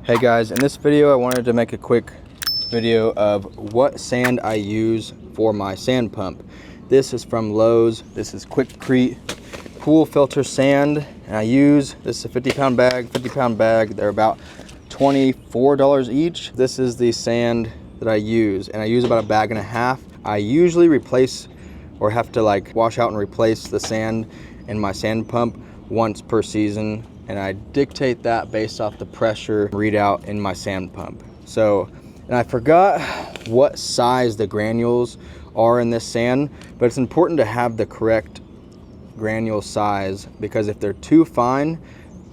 Hey guys, in this video I wanted to make a quick video of what sand I use for my sand pump. This is from Lowe's. This is Quikrete pool filter sand, and I use, this is a 50-pound bag. They're about $24 each. This is the sand that I use, and I use about a bag and a half. I usually replace or have to like wash out and replace the sand in my sand pump once per season, and I dictate that based off the pressure readout in my sand pump. So, and I forgot what size the granules are in this sand, but it's important to have the correct granule size, because if they're too fine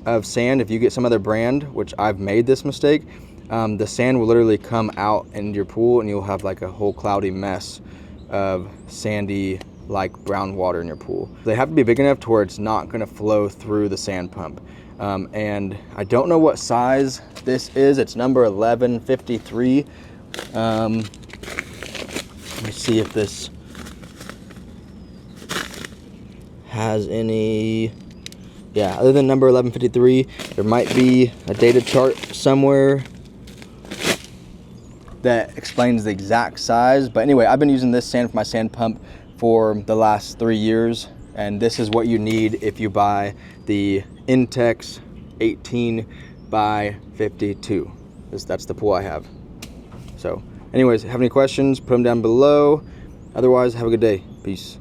of sand, if you get some other brand, which I've made this mistake, the sand will literally come out into your pool and you'll have like a whole cloudy mess of sandy like brown water in your pool. They have to be big enough to where it's not going to flow through the sand pump. And I don't know what size this is. It's number 1153. Let me see if this has any, yeah, other than number 1153, there might be a data chart somewhere that explains the exact size. But anyway, I've been using this sand for my sand pump for the last 3 years, and this is what you need if you buy the Intex 18 by 52. That's the pool I have. So anyways, have any questions, put them down below. Otherwise, have a good day. Peace.